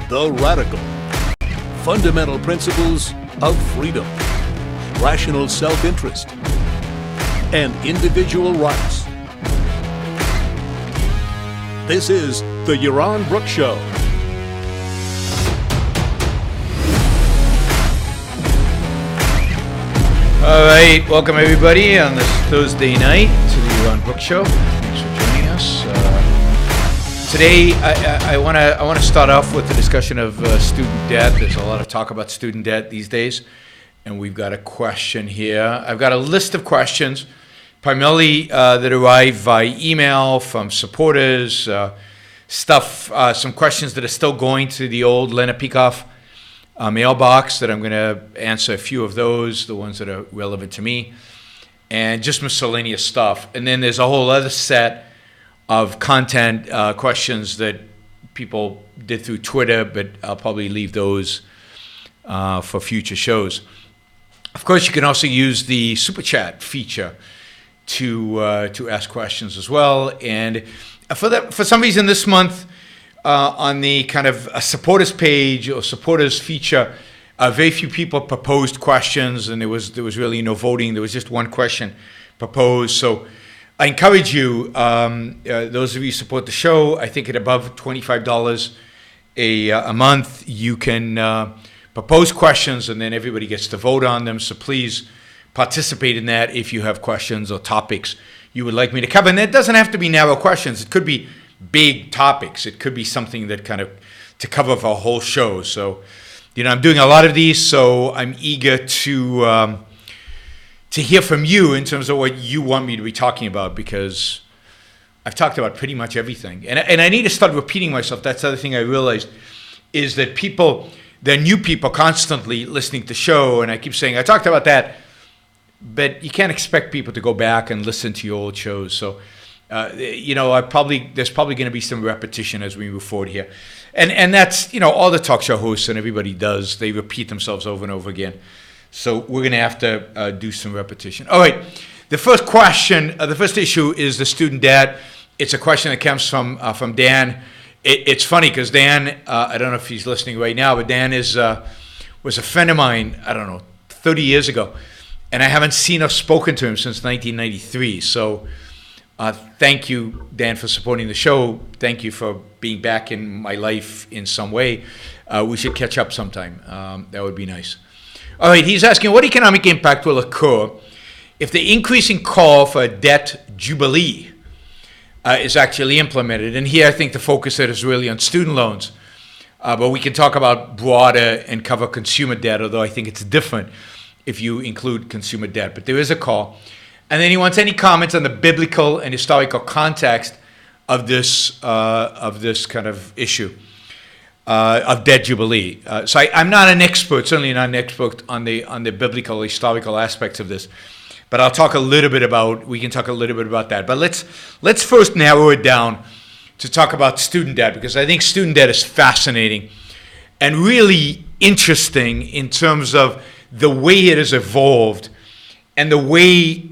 the radical, fundamental principles of freedom, rational self-interest, and individual rights. This is the Yaron Brook Show. All right, welcome everybody on this Thursday night to the Yaron Brook Show. Thanks for joining us. Today, I want to start off with the discussion of student debt. There's a lot of talk about student debt these days, and we've got a question here. I've got a list of questions, primarily that arrive via email from supporters, some questions that are still going to the old Leonard Peikoff mailbox that I'm going to answer a few of those, the ones that are relevant to me, and just miscellaneous stuff. And then there's a whole other set of content questions that people did through Twitter, but I'll probably leave those for future shows. Of course, you can also use the Super Chat feature to ask questions as well. And for some reason this month, on the kind of a supporters page or supporters feature, very few people proposed questions, and there was really no voting. There was just one question proposed. So I encourage you, those of you who support the show, I think at above $25 a month, you can propose questions, and then everybody gets to vote on them. So please participate in that if you have questions or topics you would like me to cover. And it doesn't have to be narrow questions. It could be big topics. It could be something that kind of to cover for a whole show. So, I'm doing a lot of these, so I'm eager to hear from you in terms of what you want me to be talking about, because I've talked about pretty much everything. And I need to start repeating myself. That's the other thing I realized, is that there are new people constantly listening to the show, and I keep saying, I talked about that, but you can't expect people to go back and listen to your old shows. So there's probably going to be some repetition as we move forward here. And that's, all the talk show hosts and everybody does. They repeat themselves over and over again. So we're going to have to do some repetition. All right. The first question, the first issue is the student debt. It's a question that comes from Dan. It's funny because Dan, I don't know if he's listening right now, but Dan was a friend of mine, 30 years ago. And I haven't seen or spoken to him since 1993. So thank you, Dan, for supporting the show. Thank you for being back in my life in some way. We should catch up sometime. That would be nice. All right, he's asking, what economic impact will occur if the increasing call for a debt jubilee is actually implemented? And here I think the focus is really on student loans. But we can talk about broader and cover consumer debt, although I think it's different if you include consumer debt. But there is a call. And then he wants any comments on the biblical and historical context of this kind of issue of debt jubilee. So I'm not an expert, certainly not an expert on the biblical historical aspects of this, but we can talk a little bit about that. But let's first narrow it down to talk about student debt, because I think student debt is fascinating and really interesting in terms of the way it has evolved and the way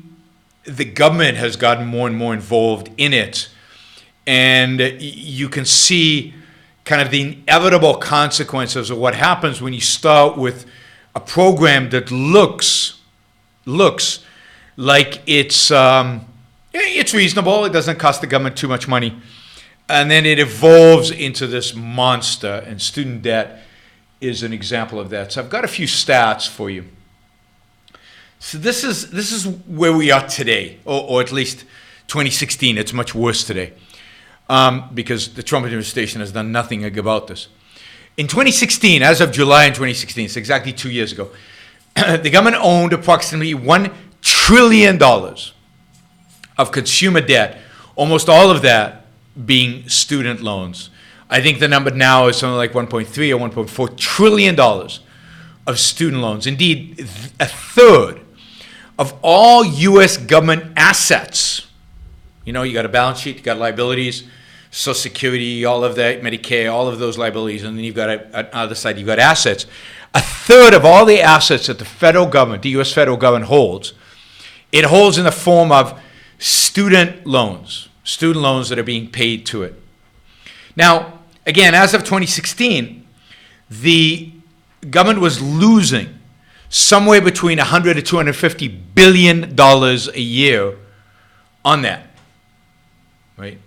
the government has gotten more and more involved in it. And you can see kind of the inevitable consequences of what happens when you start with a program that looks like it's reasonable, it doesn't cost the government too much money, and then it evolves into this monster, and student debt is an example of that. So I've got a few stats for you. So this is where we are today, or at least 2016. It's much worse today because the Trump administration has done nothing about this. In 2016, as of July in 2016, it's exactly 2 years ago, the government owned approximately $1 trillion of consumer debt, almost all of that being student loans. I think the number now is something like $1.3 or $1.4 trillion of student loans. Indeed, a third of all U.S. government assets. You got a balance sheet, you got liabilities, Social Security, all of that, Medicare, all of those liabilities, and then you've got on the other side, you've got assets. A third of all the assets that the federal government, the U.S. federal government holds, it holds in the form of student loans that are being paid to it. Now, again, as of 2016, the government was losing somewhere between $100 to $250 billion a year on that, right?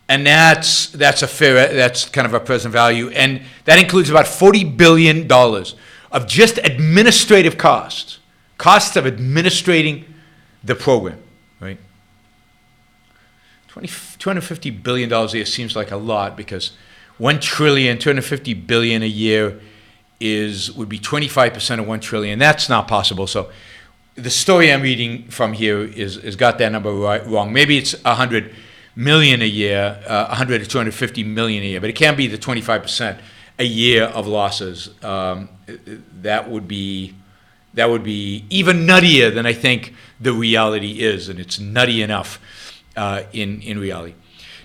And that's kind of a present value, and that includes about $40 billion of just administrative costs of administrating the program, right? $250 billion a year seems like a lot, because $250 billion a year would be 25% of 1 trillion. That's not possible. So the story I'm reading from here is got that number wrong. Maybe it's 100 million a year, 100 to 250 million a year, but it can't be the 25% a year of losses. That would be even nuttier than I think the reality is, and it's nutty enough in reality.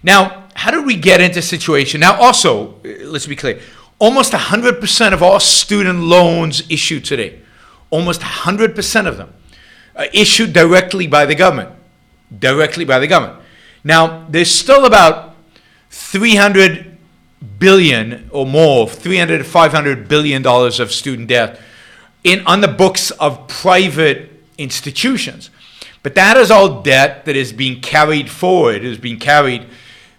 Now, how did we get into a situation? Now, also, let's be clear, almost 100% of all student loans issued today, almost 100% of them, issued directly by the government. Now, there's still about 300 billion or more, 300 to 500 billion dollars of student debt on the books of private institutions. But that is all debt that is being carried forward, is being carried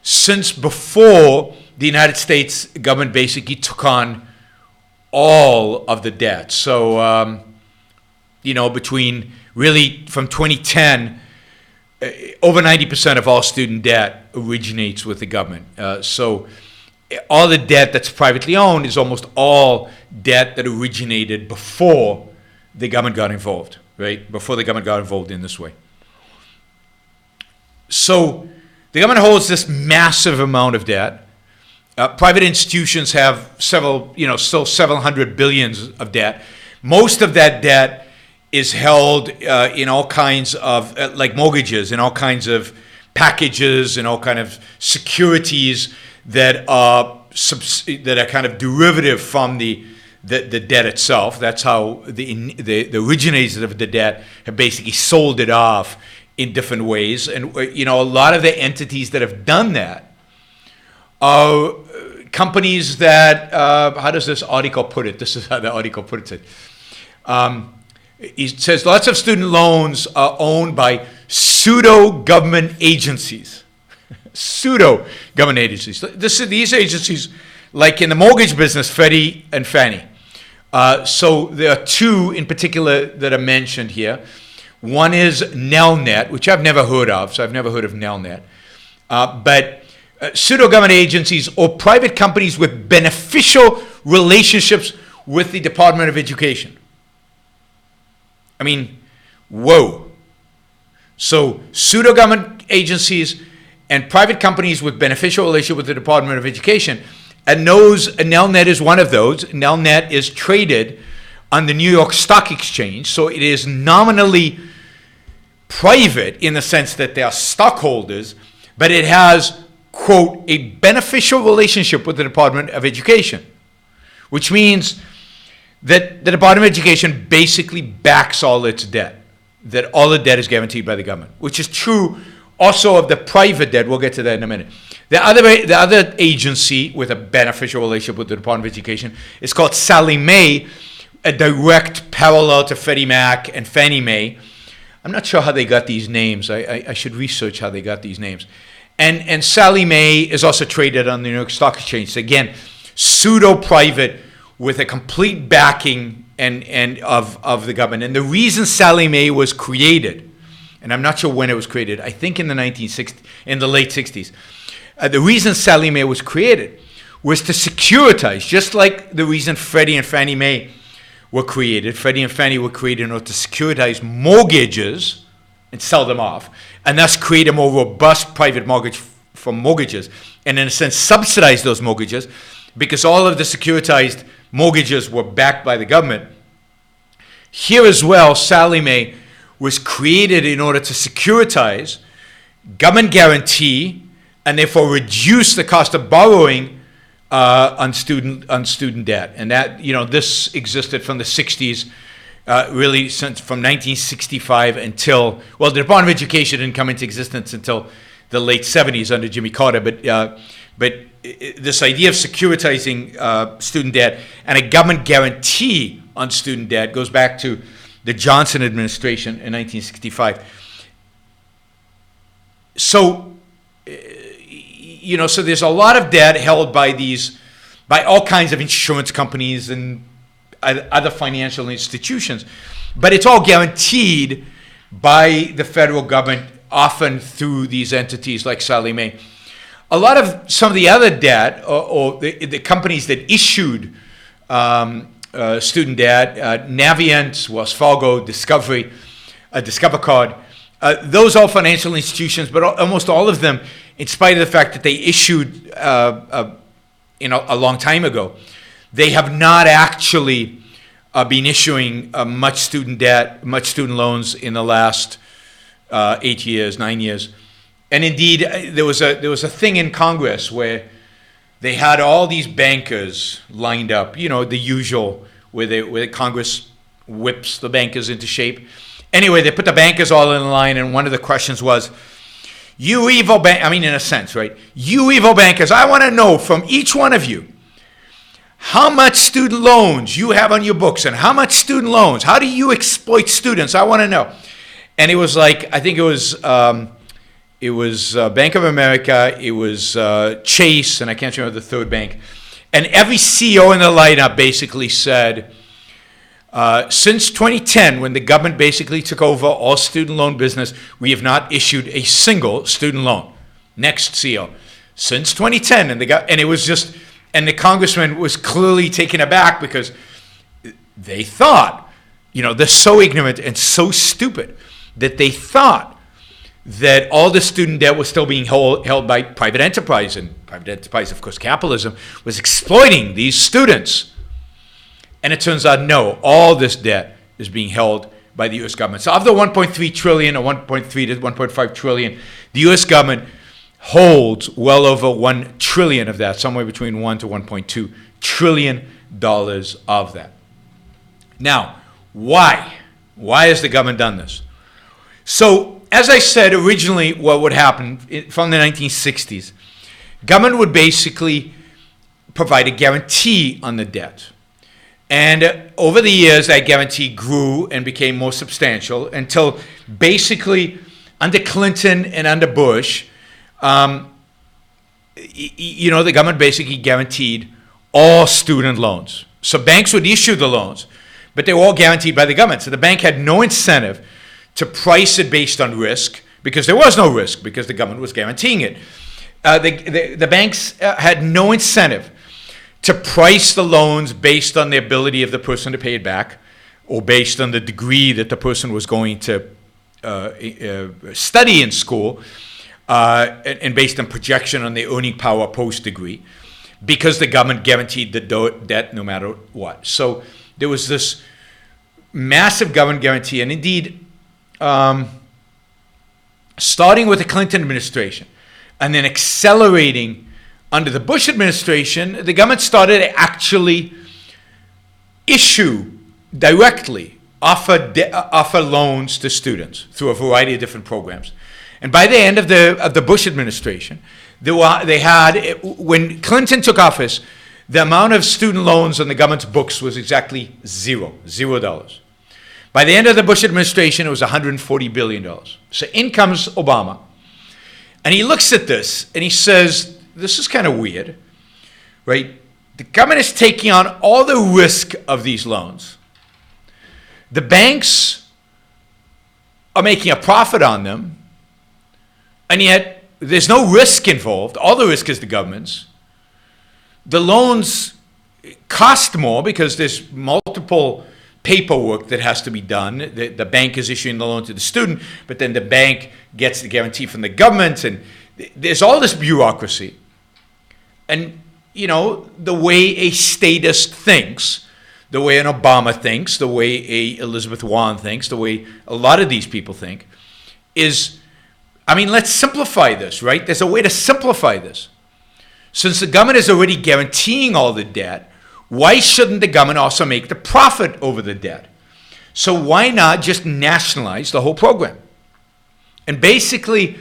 since before the United States government basically took on all of the debt. So, between really from 2010, over 90% of all student debt originates with the government. So all the debt that's privately owned is almost all debt that originated before the government got involved, right? Before the government got involved in this way. So the government holds this massive amount of debt. Private institutions have still several hundred billions of debt. Most of that debt is held in all kinds of, like mortgages, in all kinds of packages, and all kind of securities that are kind of derivative from the debt itself. That's how the originators of the debt have basically sold it off in different ways. And a lot of the entities that have done that are companies that, how does this article put it? This is how the article puts it. It says lots of student loans are owned by pseudo-government agencies. Pseudo-government agencies. These agencies, like in the mortgage business, Freddie and Fannie. So there are two in particular that are mentioned here. One is Nelnet, which I've never heard of, so I've never heard of Nelnet. But pseudo-government agencies or private companies with beneficial relationships with the Department of Education. I mean, whoa. So pseudo-government agencies and private companies with beneficial relationship with the Department of Education. And Nelnet is one of those. Nelnet is traded on the New York Stock Exchange. So it is nominally private in the sense that they are stockholders, but it has, quote, a beneficial relationship with the Department of Education, which means that the Department of Education basically backs all its debt, that all the debt is guaranteed by the government, which is true also of the private debt. We'll get to that in a minute. The other agency with a beneficial relationship with the Department of Education is called Sallie Mae, a direct parallel to Freddie Mac and Fannie Mae. I'm not sure how they got these names. I should research how they got these names. And Sallie Mae is also traded on the New York Stock Exchange. So again, pseudo-private with a complete backing and of the government. And the reason Sallie Mae was created, and I'm not sure when it was created, I think in the late 60s. The reason Sallie Mae was created was to securitize, just like the reason Freddie and Fannie Mae were created. Freddie and Fannie were created in order to securitize mortgages and sell them off, and thus create a more robust private mortgage for mortgages, and in a sense subsidize those mortgages, because all of the securitized mortgages were backed by the government. Here as well, Sallie Mae was created in order to securitize, government guarantee, and therefore reduce the cost of borrowing on student debt. And that, this existed from the 60s, really from 1965 until, well, the Department of Education didn't come into existence until the late 70s under Jimmy Carter, but this idea of securitizing student debt and a government guarantee on student debt goes back to the Johnson administration in 1965. So, so there's a lot of debt held by all kinds of insurance companies and other financial institutions, but it's all guaranteed by the federal government, often through these entities like Sallie Mae. A lot of some of the other debt, or the companies that issued student debt, Navient, Wells Fargo, Discover Card, those are financial institutions, but almost all of them, in spite of the fact that they issued a long time ago, they have not actually been issuing much student debt, much student loans in the last 8 years, 9 years. And indeed, there was a thing in Congress where they had all these bankers lined up, the usual, where Congress whips the bankers into shape. Anyway, they put the bankers all in line, and one of the questions was, you evil in a sense, right? You evil bankers, I want to know from each one of you how much student loans you have on your books, and how much student loans, how do you exploit students? I want to know. And it was like, I think it was Bank of America, it was Chase, and I can't remember the third bank. And every CEO in the lineup basically said, since 2010, when the government basically took over all student loan business, we have not issued a single student loan. Next CEO. Since 2010, and it was just, and the congressman was clearly taken aback because they thought, they're so ignorant and so stupid that they thought that all the student debt was still being held by private enterprise, and private enterprise, of course, capitalism, was exploiting these students. And it turns out, no, all this debt is being held by the U.S. government. So of the $1.3 trillion or 1.3 to 1.5 trillion, the U.S. government holds well over $1 trillion of that, somewhere between $1 to $1.2 trillion of that. Now, why? Why has the government done this? So, as I said, originally what would happen from the 1960s, government would basically provide a guarantee on the debt. And over the years, that guarantee grew and became more substantial until basically under Clinton and under Bush, the government basically guaranteed all student loans. So banks would issue the loans, but they were all guaranteed by the government. So the bank had no incentive to price it based on risk, because there was no risk, because the government was guaranteeing it. The banks had no incentive to price the loans based on the ability of the person to pay it back, or based on the degree that the person was going to study in school, and based on projection on the earning power post-degree, because the government guaranteed the debt no matter what. So there was this massive government guarantee, and indeed, starting with the Clinton administration and then accelerating under the Bush administration, the government started to actually issue directly, offer loans to students through a variety of different programs. And by the end of the Bush administration, when Clinton took office, the amount of student loans on the government's books was exactly $0. By the end of the Bush administration, it was $140 billion. So in comes Obama, and he looks at this, and he says, this is kind of weird, right? The government is taking on all the risk of these loans. The banks are making a profit on them, and yet there's no risk involved. All the risk is the government's. The loans cost more because there's multiple paperwork that has to be done. The bank is issuing the loan to the student, but then the bank gets the guarantee from the government, and there's all this bureaucracy. And, the way a statist thinks, the way an Obama thinks, the way a Elizabeth Warren thinks, the way a lot of these people think, is, let's simplify this, right? There's a way to simplify this. Since the government is already guaranteeing all the debt, why shouldn't the government also make the profit over the debt? So why not just nationalize the whole program? And basically,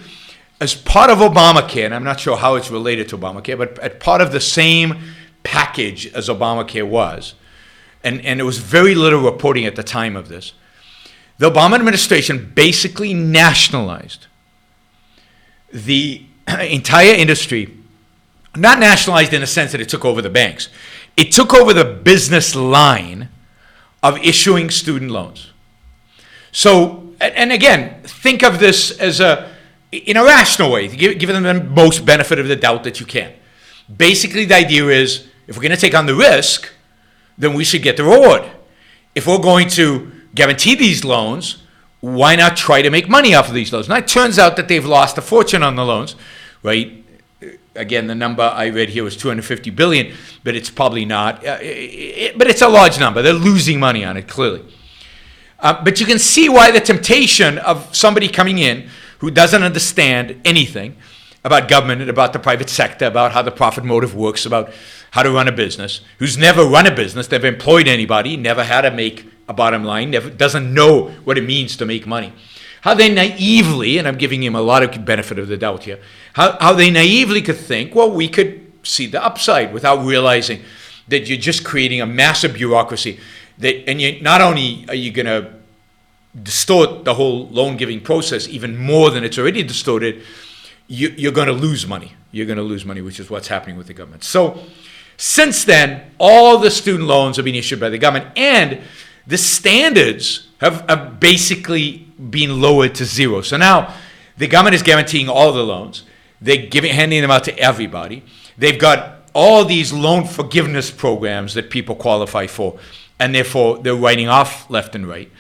as part of Obamacare, and I'm not sure how it's related to Obamacare, but as part of the same package as Obamacare was, and there was very little reporting at the time of this, the Obama administration basically nationalized the entire industry. Not nationalized in the sense that it took over the banks. It took over the business line of issuing student loans. So, and again, think of this as in a rational way, give them the most benefit of the doubt that you can. Basically, the idea is, if we're going to take on the risk, then we should get the reward. If we're going to guarantee these loans, why not try to make money off of these loans? Now, it turns out that they've lost a fortune on the loans, right? Again, the number I read here was $250 billion, but it's probably not. But it's a large number. They're losing money on it, clearly. But you can see why the temptation of somebody coming in who doesn't understand anything about government, about the private sector, about how the profit motive works, about how to run a business, who's never run a business, never employed anybody, never had to make a bottom line, doesn't know what it means to make money. How they naively, and I'm giving him a lot of benefit of the doubt here, how they naively could think, well, we could see the upside without realizing that you're just creating a massive bureaucracy. And not only are you going to distort the whole loan giving process even more than it's already distorted, you're going to lose money. You're going to lose money, which is what's happening with the government. So since then, all the student loans have been issued by the government, and the standards have basically been lowered to zero. So now the government is guaranteeing all the loans. They're handing them out to everybody. They've got all these loan forgiveness programs that people qualify for, and therefore they're writing off left and right.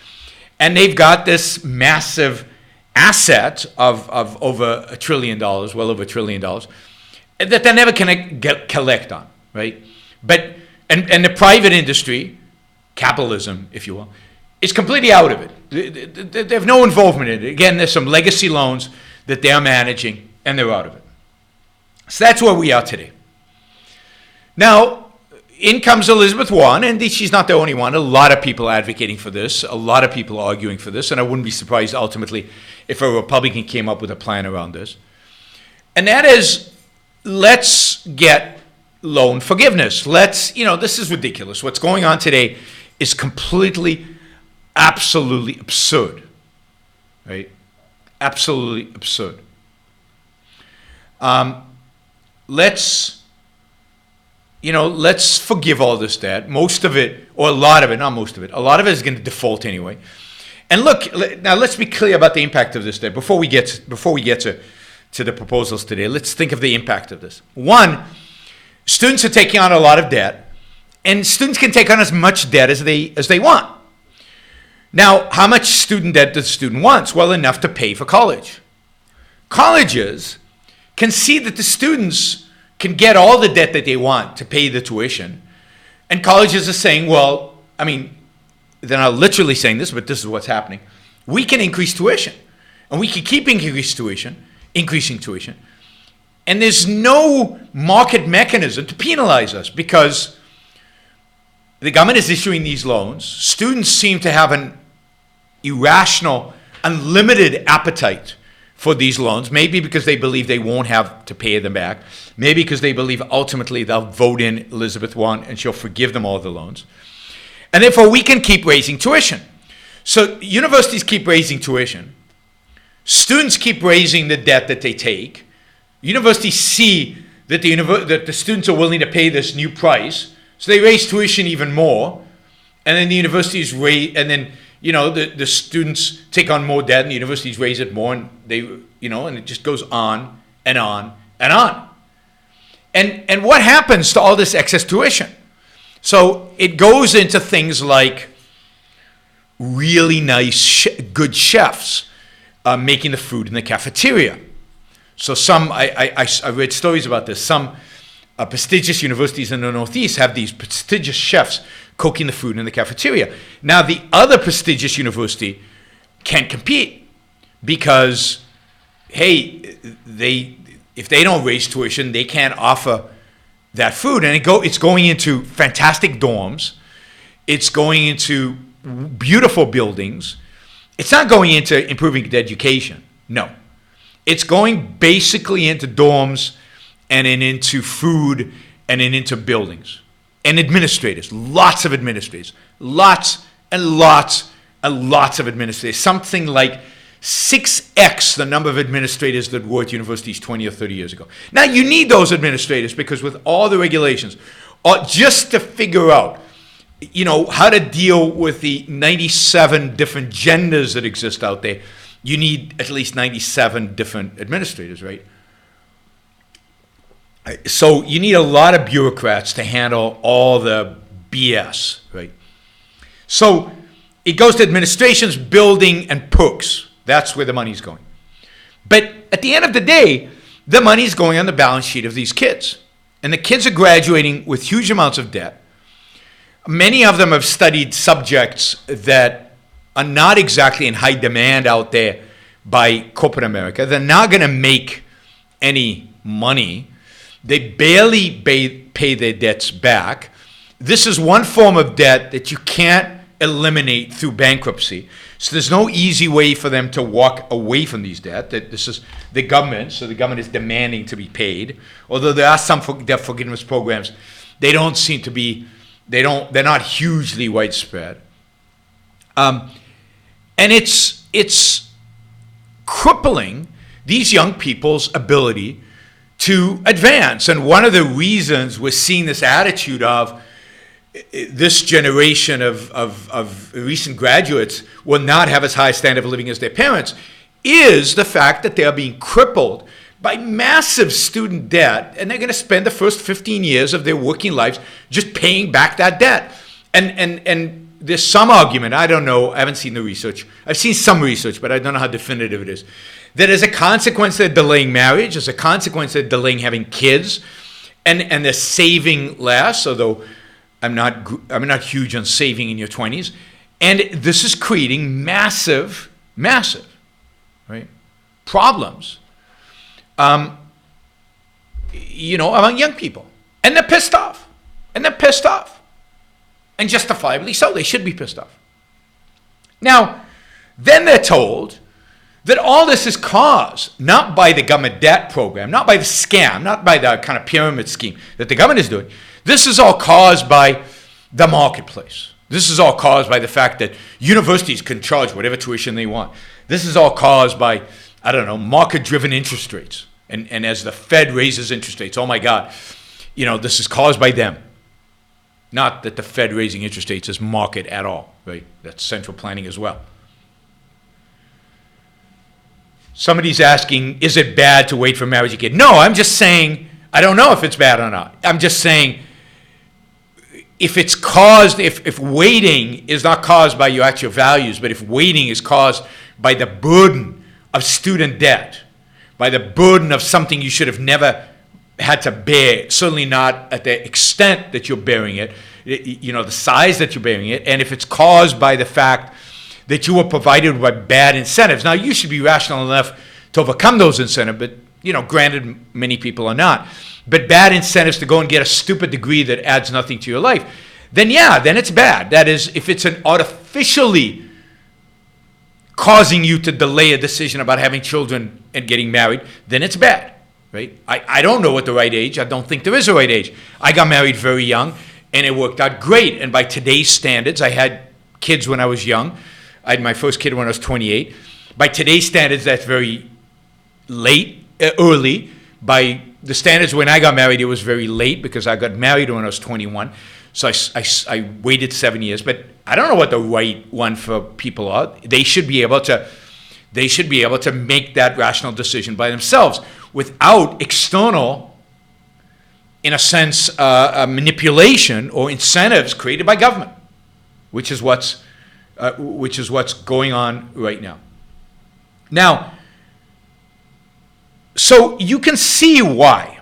And they've got this massive asset of over $1 trillion, well over $1 trillion, that they're never going to collect on, right? But and the private industry, capitalism, if you will, is completely out of it. They have no involvement in it. Again, there's some legacy loans that they're managing, and they're out of it. So that's where we are today. Now, in comes Elizabeth Warren, and she's not the only one. A lot of people advocating for this, a lot of people arguing for this, and I wouldn't be surprised ultimately if a Republican came up with a plan around this. And that is, let's get loan forgiveness. This is ridiculous. What's going on today is completely, absolutely absurd, right? Absolutely absurd. Let's forgive all this debt. Most of it, or a lot of it, not most of it, a lot of it is going to default anyway. And look, now let's be clear about the impact of this debt. Before we get to the proposals today, let's think of the impact of this. One, students are taking on a lot of debt, and students can take on as much debt as they want. Now, how much student debt does a student want? Well, enough to pay for college. Colleges can see that the students can get all the debt that they want to pay the tuition. And colleges are saying, well, I mean, they're not literally saying this, but this is what's happening. We can increase tuition. And we can keep increasing tuition. And there's no market mechanism to penalize us because the government is issuing these loans. Students seem to have an irrational, unlimited appetite for these loans, maybe because they believe they won't have to pay them back, maybe because they believe ultimately they'll vote in Elizabeth Warren and she'll forgive them all the loans. And therefore, we can keep raising tuition. So universities keep raising tuition. Students keep raising the debt that they take. Universities see that the students are willing to pay this new price, so they raise tuition even more. And then the universities raise, and then the students take on more debt, and the universities raise it more, and and it just goes on and on and on. And what happens to all this excess tuition? So it goes into things like really nice, good chefs making the food in the cafeteria. So I read stories about this. Some prestigious universities in the Northeast have these prestigious chefs cooking the food in the cafeteria. Now, the other prestigious university can't compete because, hey, if they don't raise tuition, they can't offer that food. And it's going into fantastic dorms. It's going into beautiful buildings. It's not going into improving the education. No. It's going basically into dorms and into food and into buildings. And administrators, lots of administrators, lots and lots and lots of administrators. Something like 6x the number of administrators that were at universities 20 or 30 years ago. Now, you need those administrators because with all the regulations, just to figure out, how to deal with the 97 different genders that exist out there, you need at least 97 different administrators, right? So you need a lot of bureaucrats to handle all the BS, right? So it goes to administrations, building, and perks. That's where the money's going. But at the end of the day, the money's going on the balance sheet of these kids. And the kids are graduating with huge amounts of debt. Many of them have studied subjects that are not exactly in high demand out there by corporate America. They're not going to make any money. They barely pay their debts back. This is one form of debt that you can't eliminate through bankruptcy. So there's no easy way for them to walk away from these debt. That this is the government, so the government is demanding to be paid. Although there are some debt forgiveness programs, they don't seem to be, they're not hugely widespread. And it's crippling these young people's ability to advance. And one of the reasons we're seeing this attitude of this generation of recent graduates will not have as high a standard of living as their parents is the fact that they are being crippled by massive student debt, and they're going to spend the first 15 years of their working lives just paying back that debt. And there's some argument, I don't know, I haven't seen the research. I've seen some research, but I don't know how definitive it is, that as a consequence they're delaying marriage, as a consequence they're delaying having kids, and they're saving less, although I'm not huge on saving in your 20s. And this is creating massive, right, problems, among young people. And they're pissed off. And justifiably so. They should be pissed off. Now, then they're told that all this is caused not by the government debt program, not by the scam, not by the kind of pyramid scheme that the government is doing. This is all caused by the marketplace. This is all caused by the fact that universities can charge whatever tuition they want. This is all caused by, market-driven interest rates. And as the Fed raises interest rates, oh my God, this is caused by them. Not that the Fed raising interest rates is market at all, right? That's central planning as well. Somebody's asking, is it bad to wait for marriage again? No, I'm just saying, I don't know if it's bad or not. I'm just saying, if waiting is not caused by your actual values, but if waiting is caused by the burden of student debt, by the burden of something you should have never had to bear, certainly not at the extent that you're bearing it, the size that you're bearing it, and if it's caused by the fact that you were provided with bad incentives. Now, you should be rational enough to overcome those incentives, but, granted, many people are not. But bad incentives to go and get a stupid degree that adds nothing to your life, then it's bad. That is, if it's an artificially causing you to delay a decision about having children and getting married, then it's bad, right? I don't know what the right age. I don't think there is a right age. I got married very young, and it worked out great. And by today's standards, I had kids when I was young. I had my first kid when I was 28. By today's standards, that's very early. By the standards when I got married, it was very late because I got married when I was 21. So I waited 7 years. But I don't know what the right one for people are. They should be able to make that rational decision by themselves without external, in a sense, manipulation or incentives created by government, which is what's going on right now. Now, so you can see why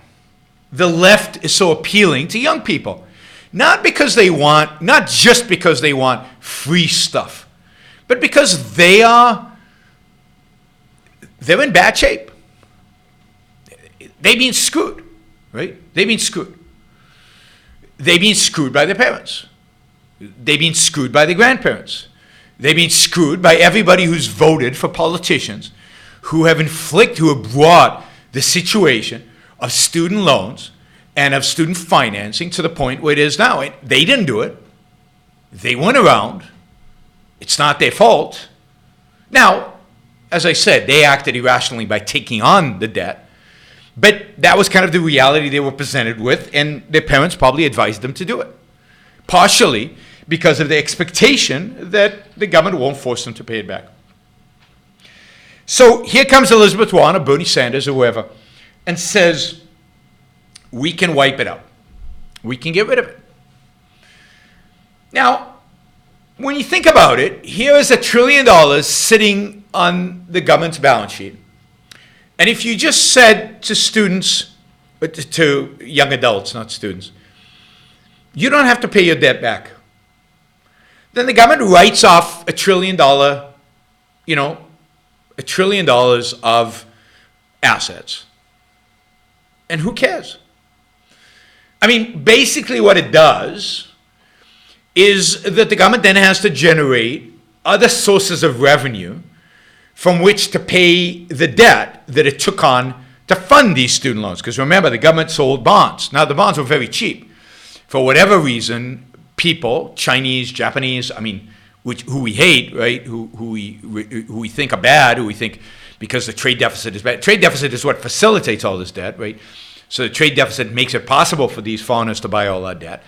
the left is so appealing to young people. Not just because they want free stuff, but because they're in bad shape. They've been screwed, right? They've been screwed. They've been screwed by their parents. They've been screwed by their grandparents. They've been screwed by everybody who's voted for politicians who have brought the situation of student loans and of student financing to the point where it is now. They didn't do it. They went around. It's not their fault. Now, as I said, they acted irrationally by taking on the debt, but that was kind of the reality they were presented with, and their parents probably advised them to do it, partially because of the expectation that the government won't force them to pay it back. So here comes Elizabeth Warren or Bernie Sanders or whoever and says, we can wipe it out. We can get rid of it. Now, when you think about it, here is $1 trillion sitting on the government's balance sheet. And if you just said to students, to young adults, not students, you don't have to pay your debt back, then the government writes off $1 trillion, $1 trillion of assets. And who cares? I mean, basically what it does is that the government then has to generate other sources of revenue from which to pay the debt that it took on to fund these student loans. Because remember, the government sold bonds. Now, the bonds were very cheap. For whatever reason, people, Chinese, Japanese, who we hate, right? Who we think are bad, who we think because the trade deficit is bad. Trade deficit is what facilitates all this debt, right? So the trade deficit makes it possible for these foreigners to buy all our debt.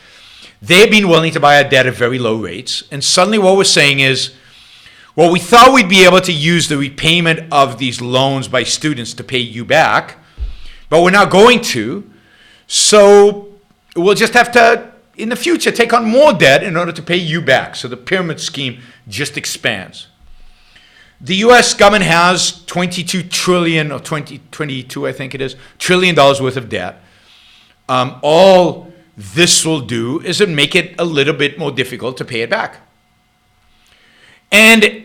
They've been willing to buy our debt at very low rates. And suddenly what we're saying is, well, we thought we'd be able to use the repayment of these loans by students to pay you back, but we're not going to. So we'll just have to, in the future, take on more debt in order to pay you back. So the pyramid scheme just expands. The U.S. government has $22 trillion, or 22, I think it is, trillion dollars worth of debt. All this will do is it make it a little bit more difficult to pay it back. And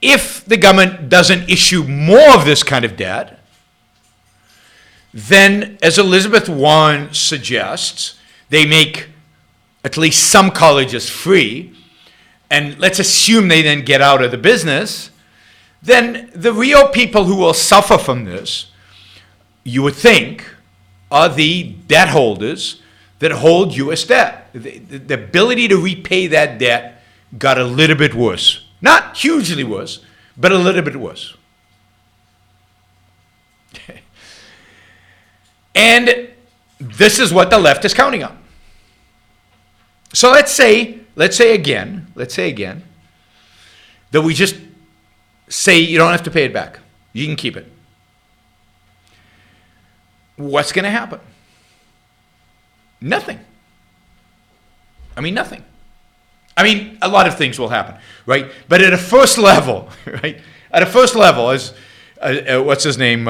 if the government doesn't issue more of this kind of debt, then, as Elizabeth Warren suggests, they make at least some colleges free, and let's assume they then get out of the business, then the real people who will suffer from this, you would think, are the debt holders that hold U.S. debt. The ability to repay that debt got a little bit worse. Not hugely worse, but a little bit worse. And this is what the left is counting on. So let's say again, that we just say you don't have to pay it back. You can keep it. What's going to happen? Nothing. Nothing. A lot of things will happen, right? But at a first level, right? At a first level, as what's his name?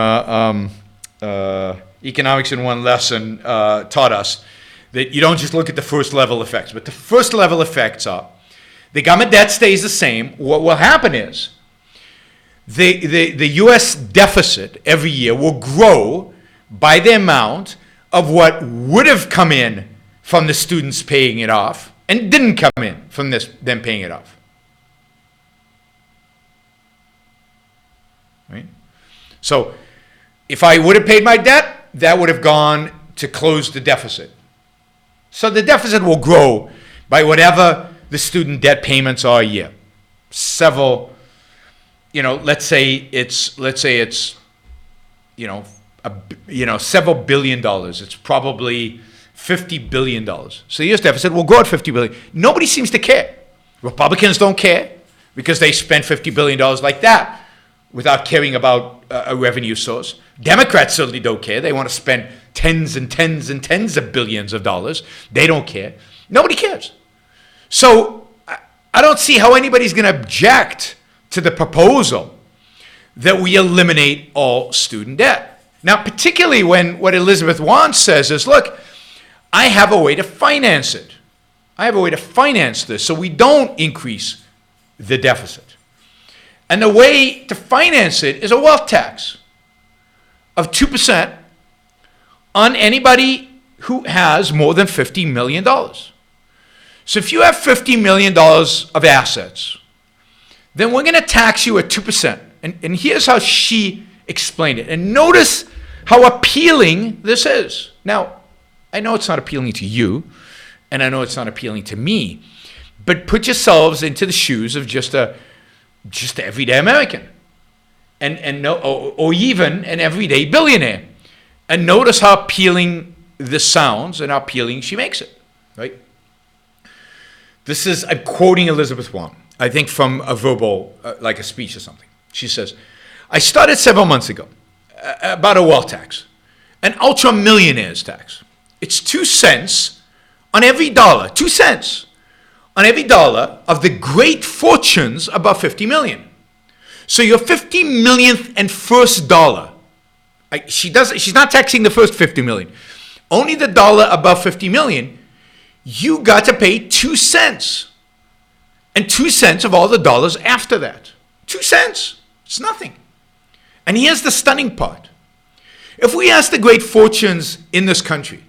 Economics in One Lesson taught us that you don't just look at the first level effects, but the first level effects are the government debt stays the same. What will happen is the U.S. deficit every year will grow by the amount of what would have come in from the students paying it off and didn't come in from them paying it off. Right? So if I would have paid my debt, that would have gone to close the deficit. So the deficit will grow by whatever the student debt payments are a year. Several, let's say it's several $billion. It's probably $50 billion. So the U.S. deficit will grow at $50 billion. Nobody seems to care. Republicans don't care because they spend $50 billion like that without caring about a revenue source. Democrats certainly don't care. They want to spend tens and tens and tens of billions of dollars. They don't care. Nobody cares. So I don't see how anybody's going to object to the proposal that we eliminate all student debt. Now, particularly when what Elizabeth Warren says is, look, I have a way to finance it. I have a way to finance this so we don't increase the deficit. And the way to finance it is a wealth tax of 2% on anybody who has more than $50 million. So if you have $50 million of assets, then we're going to tax you at 2%. And here's how she explain it. And notice how appealing this is. Now, I know it's not appealing to you, and I know it's not appealing to me, but put yourselves into the shoes of just an everyday American, or even an everyday billionaire, and notice how appealing this sounds and how appealing she makes it, right? I'm quoting Elizabeth Warren, I think from a verbal, like a speech or something. She says, I started several months ago about a wealth tax, an ultra millionaire's tax. It's 2 cents on every dollar, 2 cents on every dollar of the great fortunes above 50 million. So your 50 millionth and first dollar, she's not taxing the first 50 million, only the dollar above 50 million, you got to pay 2 cents. And 2 cents of all the dollars after that. 2 cents. It's nothing. And here's the stunning part. If we ask the great fortunes in this country,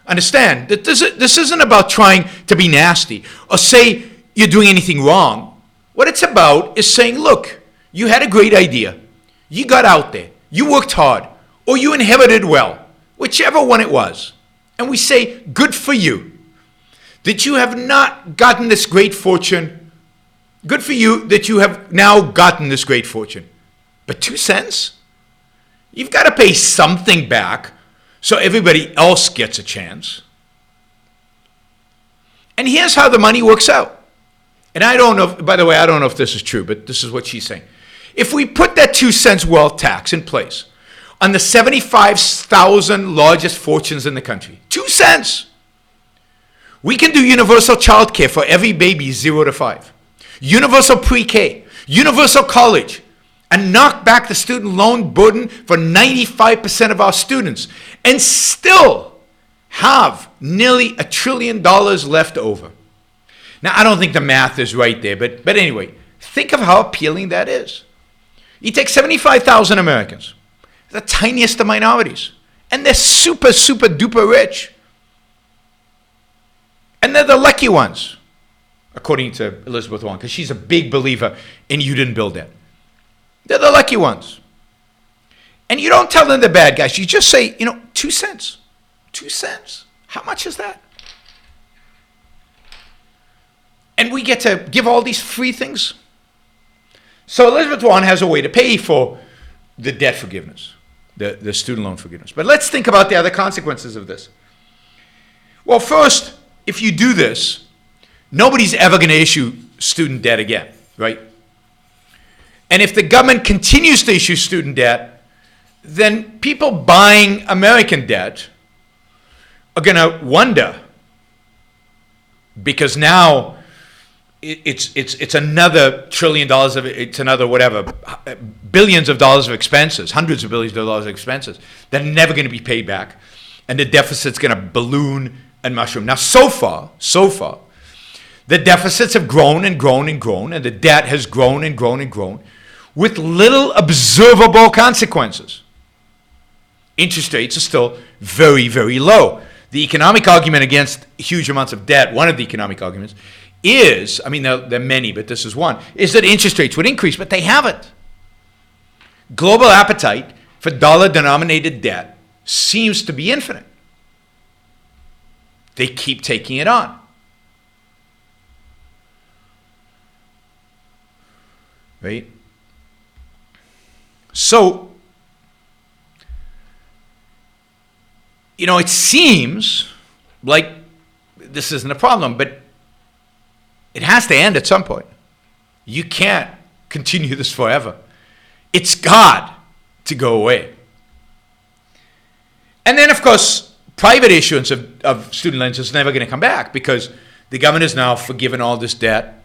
understand that this isn't about trying to be nasty or say you're doing anything wrong. What it's about is saying, look, you had a great idea. You got out there. You worked hard. Or you inherited well. Whichever one it was. And we say, good for you. That you have not gotten this great fortune. Good for you that you have now gotten this great fortune. But 2 cents? You've got to pay something back so everybody else gets a chance. And here's how the money works out. And I don't know, by the way, I don't know if this is true, but this is what she's saying. If we put that 2 cents wealth tax in place on the 75,000 largest fortunes in the country, 2 cents, we can do universal child care for every baby 0 to 5, universal pre-K, universal college, and knock back the student loan burden for 95% of our students, and still have nearly $1 trillion left over. Now, I don't think the math is right there, but anyway, think of how appealing that is. You take 75,000 Americans, the tiniest of minorities, and they're super, super duper rich. And they're the lucky ones, according to Elizabeth Warren, because she's a big believer in you didn't build that. They're the lucky ones. And you don't tell them they're bad guys. You just say, 2 cents. 2 cents. How much is that? And we get to give all these free things. So Elizabeth Warren has a way to pay for the debt forgiveness, the student loan forgiveness. But let's think about the other consequences of this. Well, first, if you do this, nobody's ever going to issue student debt again, right? And if the government continues to issue student debt, then people buying American debt are going to wonder, because now it's another $1 trillion it's another whatever, billions of dollars of expenses, hundreds of billions of dollars of expenses that are never going to be paid back, and the deficit's going to balloon and mushroom. Now, so far, the deficits have grown and grown and grown, and the debt has grown and grown and grown with little observable consequences. Interest rates are still very, very low. The economic argument against huge amounts of debt, one of the economic arguments, is, there are many, but this is one, is that interest rates would increase, but they haven't. Global appetite for dollar-denominated debt seems to be infinite. They keep taking it on. Right? So, it seems like this isn't a problem, but it has to end at some point. You can't continue this forever. It's got to go away. And then, of course, private issuance of student loans is never going to come back, because the government has now forgiven all this debt,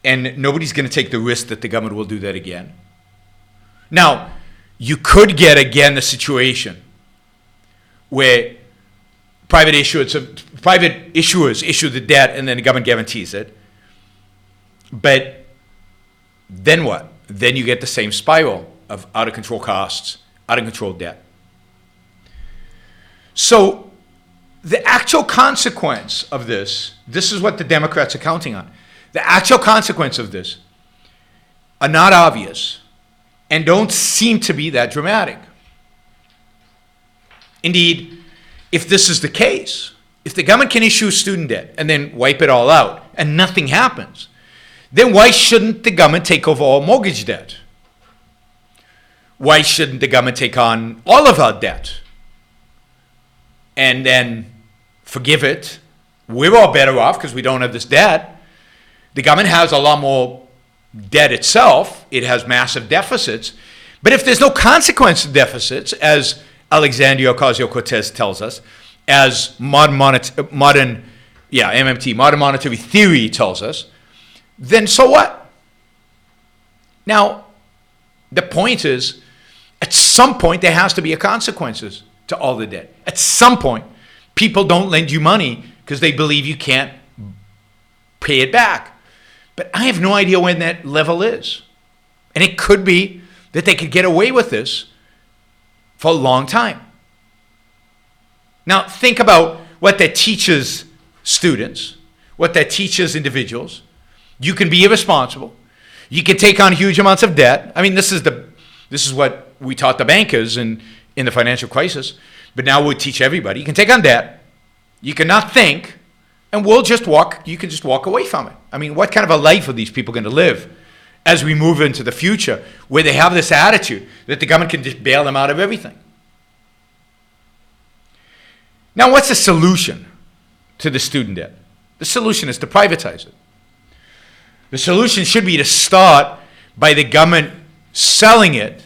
and nobody's going to take the risk that the government will do that again. Now, you could get again the situation where private issuers issue the debt and then the government guarantees it. But then what? Then you get the same spiral of out of control costs, out of control debt. So the actual consequence of this is what the Democrats are counting on. The actual consequence of this are not obvious, and don't seem to be that dramatic. Indeed, if this is the case, if the government can issue student debt and then wipe it all out and nothing happens, then why shouldn't the government take over all mortgage debt? Why shouldn't the government take on all of our debt and then forgive it? We're all better off because we don't have this debt. The government has a lot more debt itself. It has massive deficits. But if there's no consequence to deficits, as Alexandria Ocasio-Cortez tells us, as modern monetary theory tells us, then so what? Now, the point is, at some point, there has to be consequences to all the debt. At some point, people don't lend you money because they believe you can't pay it back. But I have no idea when that level is. And it could be that they could get away with this for a long time. Now, think about what that teaches students, what that teaches individuals. You can be irresponsible. You can take on huge amounts of debt. I mean, this is what we taught the bankers in the financial crisis. But now we'll teach everybody. You can take on debt. You cannot think, and you can just walk away from it. I mean, what kind of a life are these people going to live as we move into the future where they have this attitude that the government can just bail them out of everything? Now, what's the solution to the student debt? The solution is to privatize it. The solution should be to start by the government selling it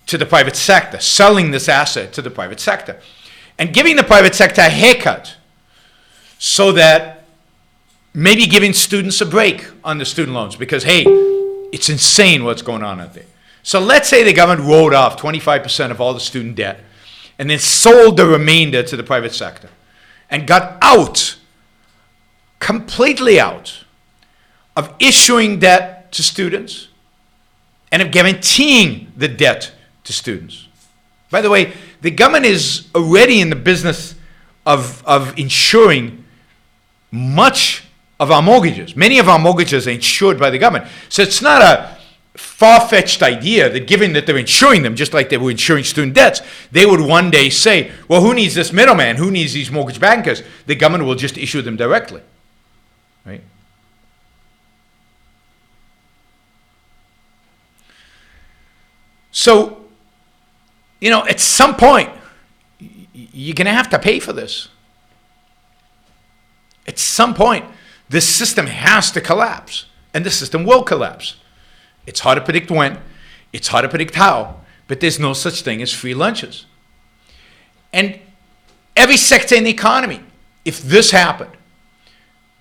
to the private sector, selling this asset to the private sector, and giving the private sector a haircut so that maybe giving students a break on the student loans because, hey, it's insane what's going on out there. So let's say the government wrote off 25% of all the student debt and then sold the remainder to the private sector and got out, completely out, of issuing debt to students and of guaranteeing the debt to students. By the way, the government is already in the business of insuring much of our mortgages. Many of our mortgages are insured by the government. So it's not a far-fetched idea that given that they're insuring them, just like they were insuring student debts, they would one day say, well, who needs this middleman? Who needs these mortgage bankers? The government will just issue them directly, right? So, at some point, you're going to have to pay for this. At some point, this system has to collapse, and the system will collapse. It's hard to predict when, it's hard to predict how, but there's no such thing as free lunches. And every sector in the economy, if this happened,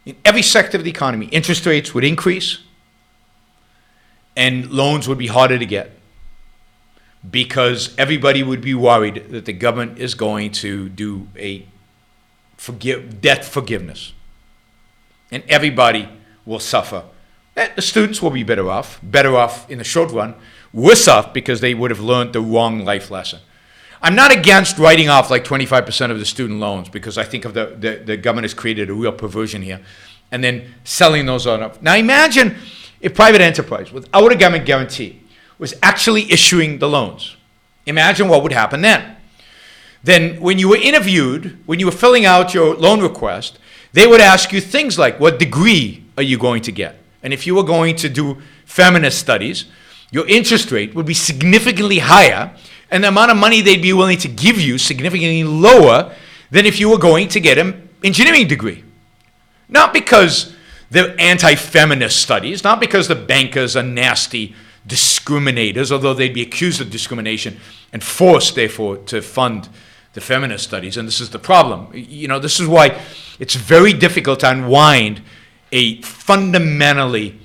in every sector of the economy, interest rates would increase and loans would be harder to get because everybody would be worried that the government is going to do a debt forgiveness. And everybody will suffer. The students will be better off in the short run, worse off because they would have learned the wrong life lesson. I'm not against writing off like 25% of the student loans because I think of the government has created a real perversion here, and then selling those on up. Now imagine if private enterprise, without a government guarantee, was actually issuing the loans. Imagine what would happen then. Then when you were interviewed, when you were filling out your loan request, they would ask you things like, what degree are you going to get? And if you were going to do feminist studies, your interest rate would be significantly higher, and the amount of money they'd be willing to give you significantly lower than if you were going to get an engineering degree. Not because they're anti-feminist studies, not because the bankers are nasty discriminators, although they'd be accused of discrimination and forced, therefore, to fund the feminist studies. And this is the problem. This is why it's very difficult to unwind a fundamentally,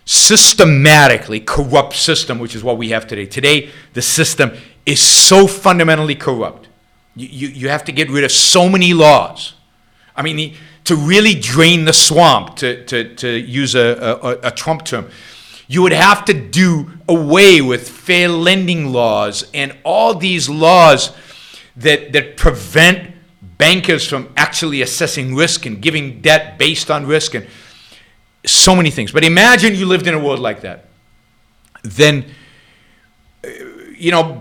systematically corrupt system, which is what we have today. Today, the system is so fundamentally corrupt. You have to get rid of so many laws. I mean, to really drain the swamp, to use a Trump term, you would have to do away with fair lending laws and all these laws that prevent bankers from actually assessing risk and giving debt based on risk and so many things. But imagine you lived in a world like that. Then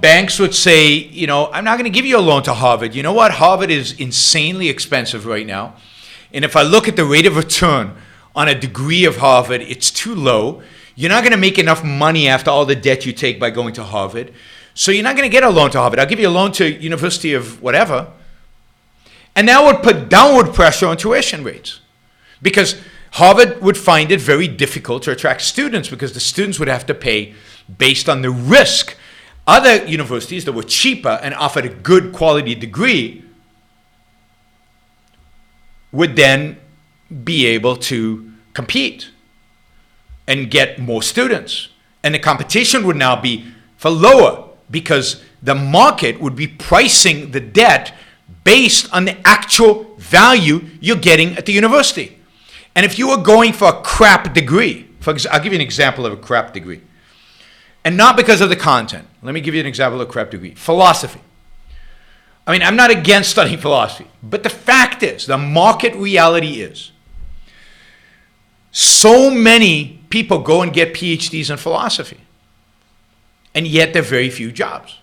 banks would say, I'm not going to give you a loan to Harvard. You know what? Harvard is insanely expensive right now. And if I look at the rate of return on a degree of Harvard, it's too low. You're not going to make enough money after all the debt you take by going to Harvard. So you're not going to get a loan to Harvard. I'll give you a loan to University of whatever. And that would put downward pressure on tuition rates, because Harvard would find it very difficult to attract students, because the students would have to pay based on the risk. Other universities that were cheaper and offered a good quality degree would then be able to compete and get more students. And the competition would now be for lower, because the market would be pricing the debt based on the actual value you're getting at the university. And if you were going for a crap degree, I'll give you an example of a crap degree. And not because of the content. Let me give you an example of a crap degree. Philosophy. I mean, I'm not against studying philosophy, but the fact is, the market reality is, so many people go and get PhDs in philosophy, and yet there are very few jobs.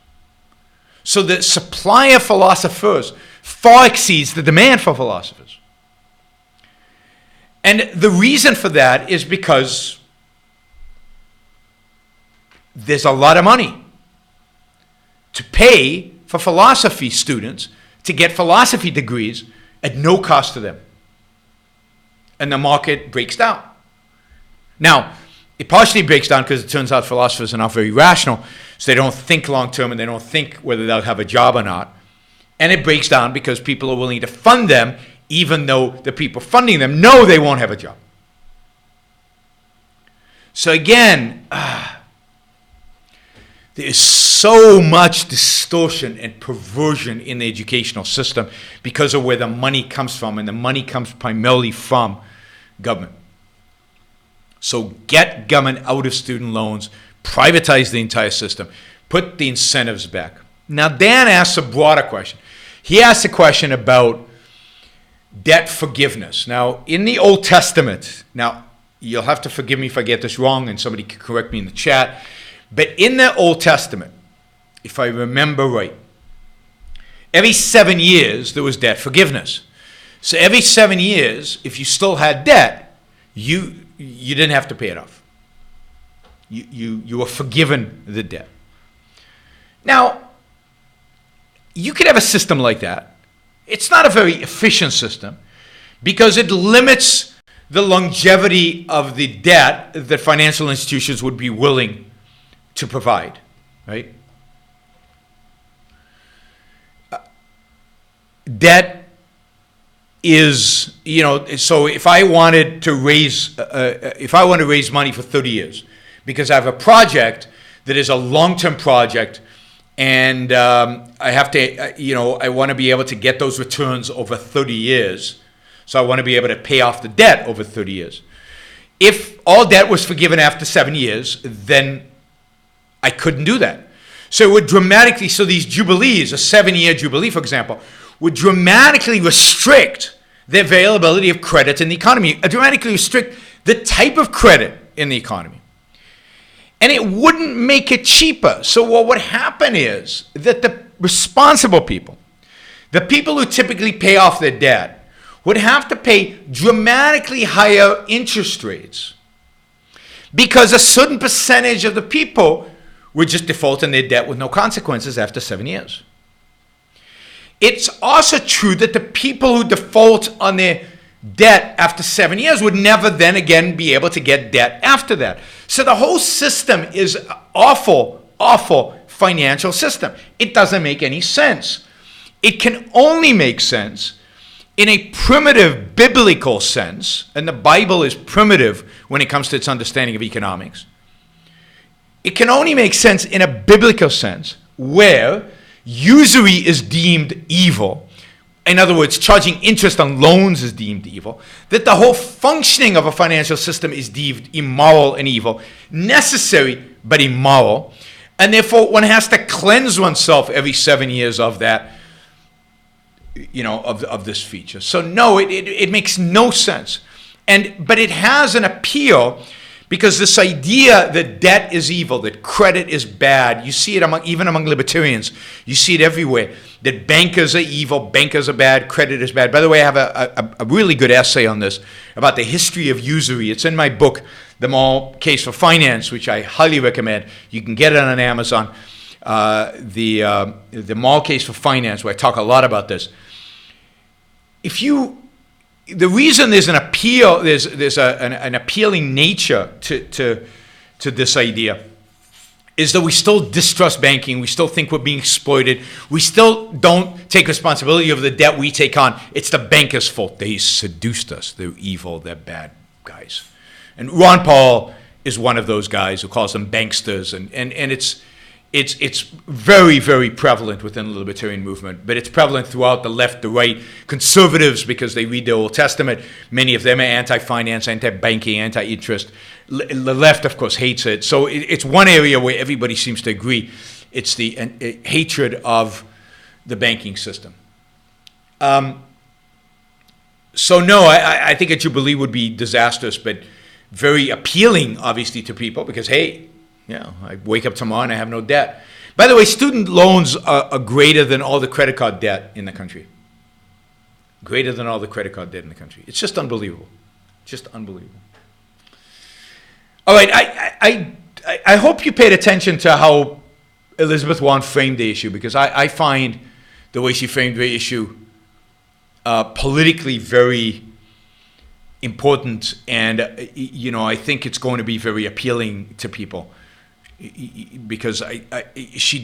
So the supply of philosophers far exceeds the demand for philosophers. And the reason for that is because there's a lot of money to pay for philosophy students to get philosophy degrees at no cost to them. And the market breaks down. Now, it partially breaks down because it turns out philosophers are not very rational, so they don't think long term and they don't think whether they'll have a job or not. And it breaks down because people are willing to fund them even though the people funding them know they won't have a job. So again, there is so much distortion and perversion in the educational system because of where the money comes from, and the money comes primarily from government. So get government out of student loans, privatize the entire system, put the incentives back. Now, Dan asks a broader question. He asks a question about debt forgiveness. Now, in the Old Testament, now, you'll have to forgive me if I get this wrong, and somebody can correct me in the chat, but in the Old Testament, if I remember right, every 7 years there was debt forgiveness. So every 7 years, if you still had debt, you didn't have to pay it off. You were forgiven the debt. Now, you could have a system like that. It's not a very efficient system because it limits the longevity of the debt that financial institutions would be willing to provide, right? Debt is, so if I wanted to raise money for 30 years because I have a project that is a long-term project, and I have to, I want to be able to get those returns over 30 years. So I want to be able to pay off the debt over 30 years. If all debt was forgiven after 7 years, then I couldn't do that. So it would dramatically, so these jubilees, a 7-year jubilee, for example, would dramatically restrict the availability of credit in the economy, dramatically restrict the type of credit in the economy. And it wouldn't make it cheaper. So what would happen is that the responsible people, the people who typically pay off their debt, would have to pay dramatically higher interest rates because a certain percentage of the people would just default in their debt with no consequences after 7 years. It's also true that the people who default on their debt after 7 years would never then again be able to get debt after that. So the whole system is an awful financial system. It doesn't make any sense. It can only make sense in a primitive biblical sense, and the Bible is primitive when it comes to its understanding of economics. It can only make sense in a biblical sense where usury is deemed evil. In other words, charging interest on loans is deemed evil. That the whole functioning of a financial system is deemed immoral and evil, necessary but immoral, and therefore one has to cleanse oneself every 7 years of that, of this feature. So no, it makes no sense. But it has an appeal Because this idea that debt is evil, that credit is bad, you see it even among libertarians. You see it everywhere. That bankers are evil, bankers are bad, credit is bad. By the way, I have a really good essay on this about the history of usury. It's in my book, The Mall Case for Finance, which I highly recommend. You can get it on Amazon. The Mall Case for Finance, where I talk a lot about this. The reason there's an appeal, there's an appealing nature to this idea is that we still distrust banking. We still think we're being exploited. We still don't take responsibility of the debt we take on. It's the bankers' fault. They seduced us. They're evil. They're bad guys. And Ron Paul is one of those guys who calls them banksters. And it's very, very prevalent within the libertarian movement, but it's prevalent throughout the left, the right, conservatives, because they read the Old Testament. Many of them are anti-finance, anti-banking, anti-interest. The left, of course, hates it. So it's one area where everybody seems to agree. It's the hatred of the banking system. So no, I think a Jubilee would be disastrous, but very appealing, obviously, to people because, hey, I wake up tomorrow and I have no debt. By the way, student loans are greater than all the credit card debt in the country. Greater than all the credit card debt in the country. It's just unbelievable. Just unbelievable. All right, I hope you paid attention to how Elizabeth Warren framed the issue, because I find the way she framed the issue politically very important, and I think it's going to be very appealing to people, because she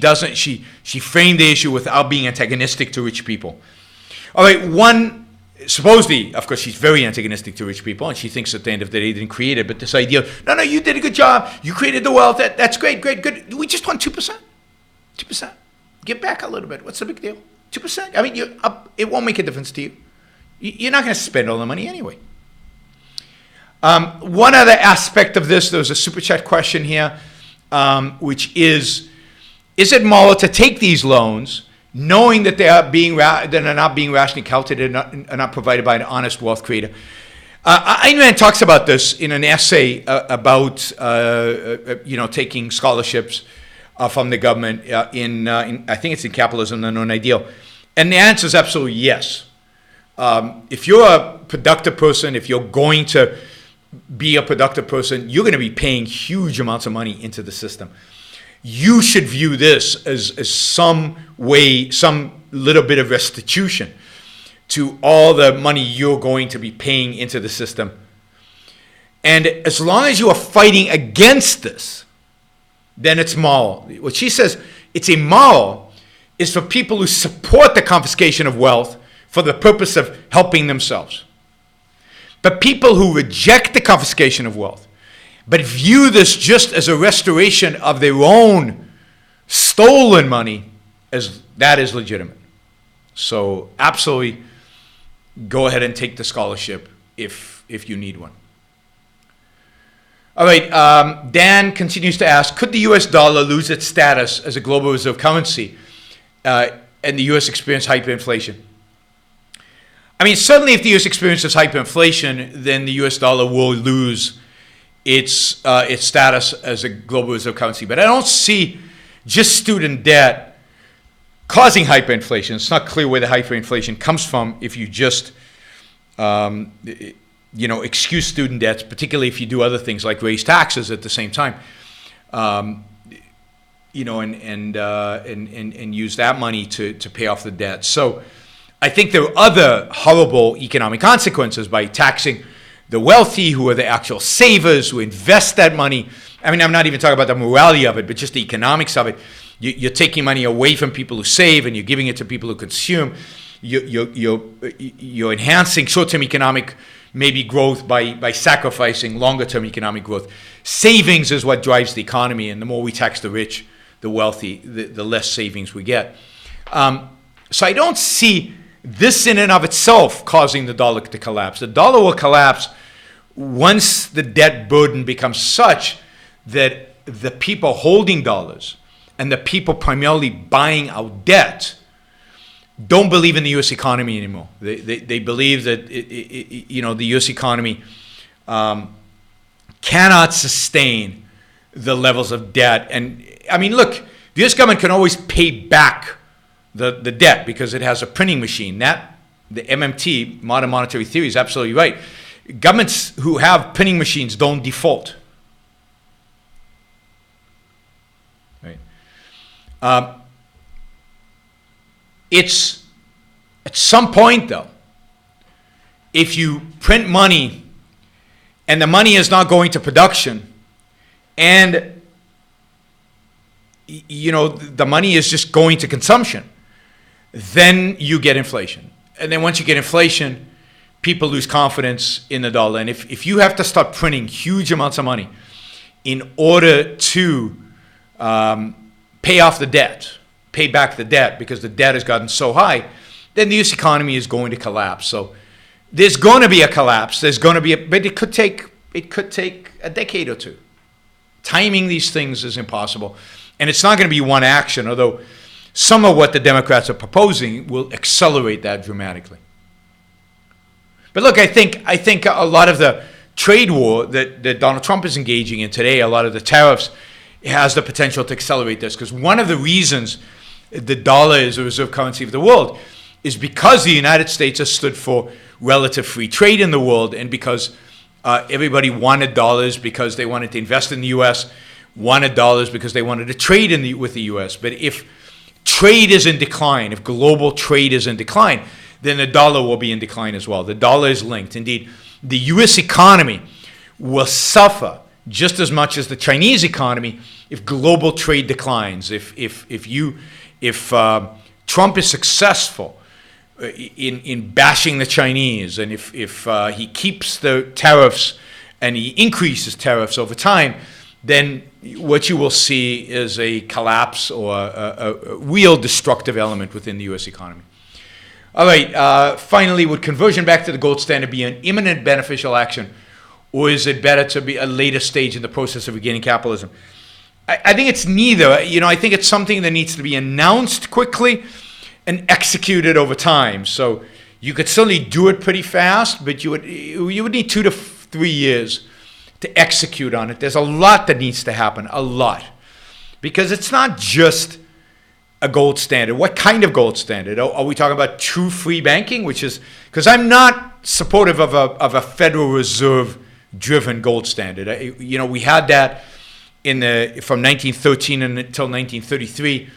framed the issue without being antagonistic to rich people. All right, supposedly, of course, she's very antagonistic to rich people, and she thinks at the end of the day they didn't create it, but this idea, no, you did a good job, you created the wealth, that's great, good. We just want 2%. 2%. Give back a little bit. What's the big deal? 2%. I mean, it won't make a difference to you. You're not going to spend all the money anyway. One other aspect of this, there's a super chat question here, which is it moral to take these loans knowing that they're not being rationally calculated and are not provided by an honest wealth creator? Ayn Rand talks about this in an essay about taking scholarships from the government in I think it's in Capitalism, the Known Ideal, and the answer is absolutely yes. If you're a productive person, if you're going to be a productive person, you're going to be paying huge amounts of money into the system. You should view this as some little bit of restitution to all the money you're going to be paying into the system. And as long as you are fighting against this, then it's moral. What she says, it's immoral, is for people who support the confiscation of wealth for the purpose of helping themselves. But people who reject the confiscation of wealth, but view this just as a restoration of their own stolen money, that is legitimate. So absolutely go ahead and take the scholarship if you need one. All right, Dan continues to ask, could the US dollar lose its status as a global reserve currency and the US experience hyperinflation? I mean, certainly if the US experiences hyperinflation, then the US dollar will lose its status as a global reserve currency. But I don't see just student debt causing hyperinflation. It's not clear where the hyperinflation comes from if you just excuse student debts, particularly if you do other things like raise taxes at the same time, and use that money to pay off the debt. So I think there are other horrible economic consequences by taxing the wealthy, who are the actual savers, who invest that money. I mean, I'm not even talking about the morality of it, but just the economics of it. You're taking money away from people who save, and you're giving it to people who consume. You're enhancing short-term economic maybe growth by sacrificing longer-term economic growth. Savings is what drives the economy, and the more we tax the rich, the wealthy, the less savings we get. So I don't see this in and of itself causing the dollar to collapse. The dollar will collapse once the debt burden becomes such that the people holding dollars and the people primarily buying out debt don't believe in the U.S. economy anymore. They believe that the U.S. economy cannot sustain the levels of debt. And I mean, look, the U.S. government can always pay back the debt because it has a printing machine. That, the MMT, modern monetary theory, is absolutely right. Governments who have printing machines don't default. Right? It's at some point, though, if you print money and the money is not going to production, and the money is just going to consumption, then you get inflation. And then once you get inflation, people lose confidence in the dollar. And if you have to start printing huge amounts of money in order to pay off the debt, pay back the debt, because the debt has gotten so high, then the U.S. economy is going to collapse. So there's going to be a collapse. But it could take a decade or two. Timing these things is impossible. And it's not going to be one action, although some of what the Democrats are proposing will accelerate that dramatically. But look, I think a lot of the trade war that Donald Trump is engaging in today, a lot of the tariffs, has the potential to accelerate this. Because one of the reasons the dollar is a reserve currency of the world is because the United States has stood for relative free trade in the world, and because everybody wanted dollars because they wanted to invest in the U.S., wanted dollars because they wanted to trade with the U.S. But if trade is in decline, if global trade is in decline, then the dollar will be in decline as well. The dollar is linked. Indeed, the U.S. economy will suffer just as much as the Chinese economy if global trade declines. If Trump is successful in bashing the Chinese, and if he keeps the tariffs and he increases tariffs over time, then what you will see is a collapse or a real destructive element within the U.S. economy. All right, finally, would conversion back to the gold standard be an imminent beneficial action, or is it better to be a later stage in the process of regaining capitalism? I think it's neither. I think it's something that needs to be announced quickly and executed over time. So you could certainly do it pretty fast, but you would need 2 to 3 years to execute on it. There's a lot that needs to happen, a lot. Because it's not just a gold standard. What kind of gold standard? Are we talking about true free banking, which is, because I'm not supportive of a Federal Reserve driven gold standard. We had that from 1913 until 1933,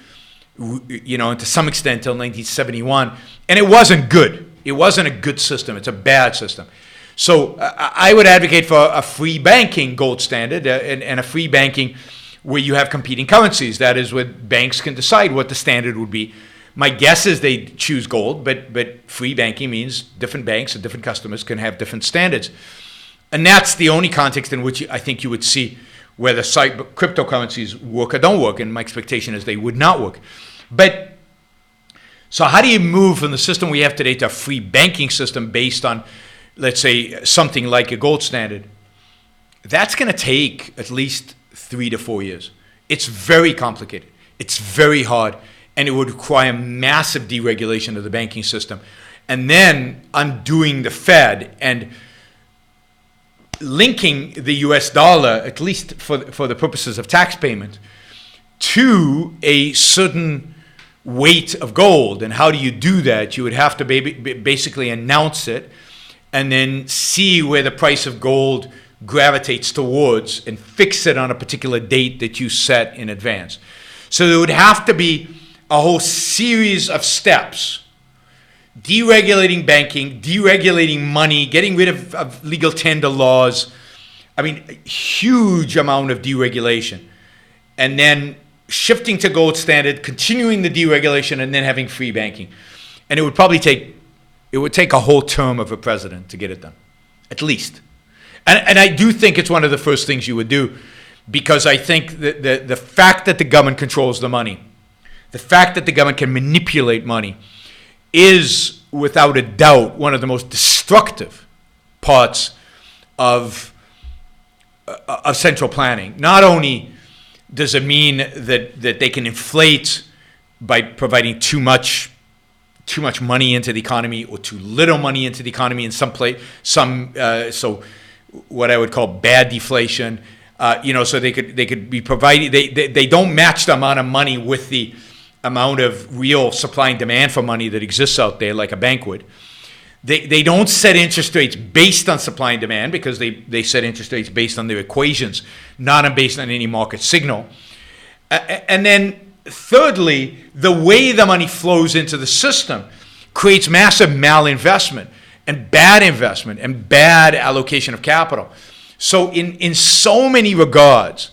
and to some extent until 1971, and it wasn't good. It wasn't a good system. It's a bad system. So I would advocate for a free banking gold standard and a free banking where you have competing currencies. That is, where banks can decide what the standard would be. My guess is they choose gold, but free banking means different banks and different customers can have different standards. And that's the only context in which I think you would see whether cryptocurrencies work or don't work, and my expectation is they would not work. But so how do you move from the system we have today to a free banking system based on, let's say, something like a gold standard? That's going to take at least 3 to 4 years. It's very complicated. It's very hard, and it would require massive deregulation of the banking system, and then undoing the Fed and linking the U.S. dollar, at least for the purposes of tax payment, to a certain weight of gold. And how do you do that? You would have to basically announce it and then see where the price of gold gravitates towards and fix it on a particular date that you set in advance. So there would have to be a whole series of steps: deregulating banking, deregulating money, getting rid of legal tender laws. I mean, a huge amount of deregulation. And then shifting to gold standard, continuing the deregulation, and then having free banking. And it would probably take a whole term of a president to get it done, at least. And I do think it's one of the first things you would do, because I think that the fact that the government controls the money, the fact that the government can manipulate money, is without a doubt one of the most destructive parts of central planning. Not only does it mean that they can inflate by providing too much money into the economy, or too little money into the economy in some place, so what I would call bad deflation. So they could be providing. They don't match the amount of money with the amount of real supply and demand for money that exists out there, like a bank would. They don't set interest rates based on supply and demand, because they set interest rates based on their equations, not based on any market signal. And then thirdly, the way the money flows into the system creates massive malinvestment and bad allocation of capital. So in so many regards,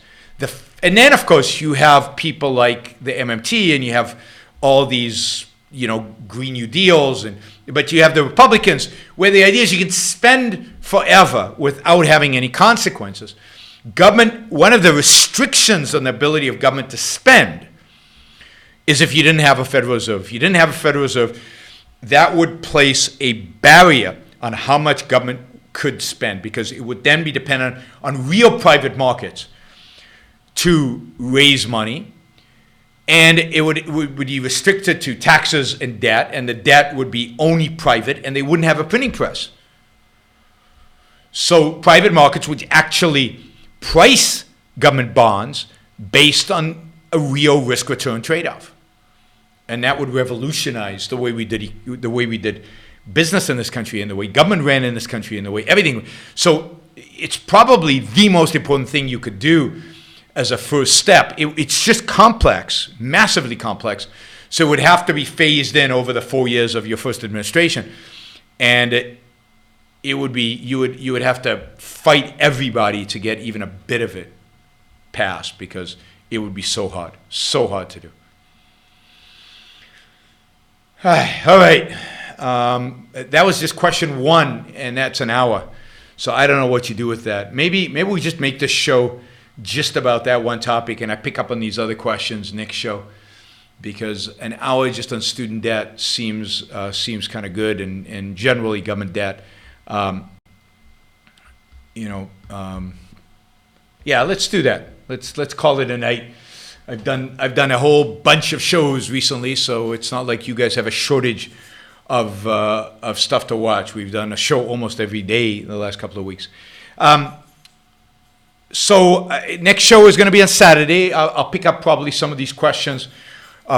and then of course you have people like the MMT, and you have all these Green New Deals, but you have the Republicans, where the idea is you can spend forever without having any consequences. Government, one of the restrictions on the ability of government to spend is if you didn't have a Federal Reserve. If you didn't have a Federal Reserve, that would place a barrier on how much government could spend, because it would then be dependent on real private markets to raise money, and it would be restricted to taxes and debt, and the debt would be only private, and they wouldn't have a printing press. So private markets would actually price government bonds based on a real risk-return trade-off, and that would revolutionize the way we did business in this country, and the way government ran in this country, and the way everything. So it's probably the most important thing you could do as a first step. It's just complex, massively complex. So it would have to be phased in over the 4 years of your first administration, and it would be you would have to fight everybody to get even a bit of it passed, because it would be so hard to do. All right. That was just question 1, and that's an hour. So I don't know what you do with that. Maybe we just make this show just about that one topic, and I pick up on these other questions next show, because an hour just on student debt seems kind of good, and generally government debt. Yeah, let's do that. Let's call it a night. I've done a whole bunch of shows recently, so it's not like you guys have a shortage of stuff to watch. We've done a show almost every day in the last couple of weeks. So next show is going to be on Saturday. I'll pick up probably some of these questions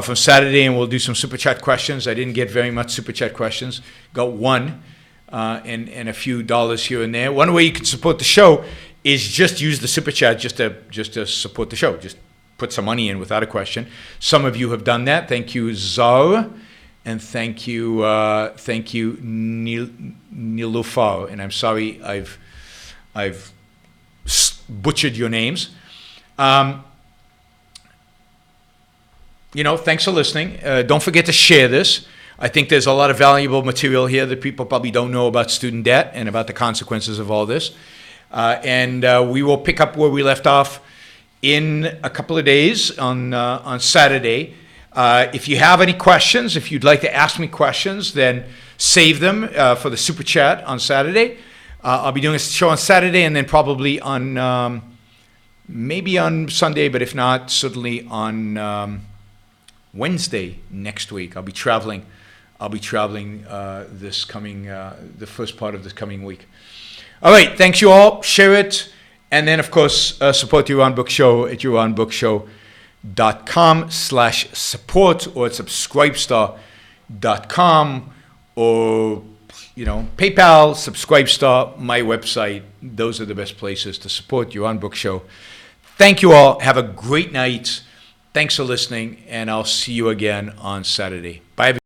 from Saturday, and we'll do some Super Chat questions. I didn't get very much Super Chat questions. Got one, and a few dollars here and there. One way you can support the show is just use the Super Chat just to support the show. Just put some money in without a question. Some of you have done that. Thank you, Zar, and thank you, Nilufar. And I'm sorry I've butchered your names. Thanks for listening. Don't forget to share this. I think there's a lot of valuable material here that people probably don't know about student debt and about the consequences of all this. And we will pick up where we left off in a couple of days on Saturday. If you have any questions, if you'd like to ask me questions, then save them for the Super Chat on Saturday. I'll be doing a show on Saturday, and then probably on maybe on Sunday, but if not, certainly on Wednesday next week. I'll be traveling this coming the first part of this coming week. All right, thanks you all. Share it, and then of course support the Yaron Brook Show at yaronbrookshow.com/support or at subscribestar.com or PayPal, Subscribestar, my website. Those are the best places to support Yaron Brook Show. Thank you all. Have a great night. Thanks for listening, and I'll see you again on Saturday. Bye.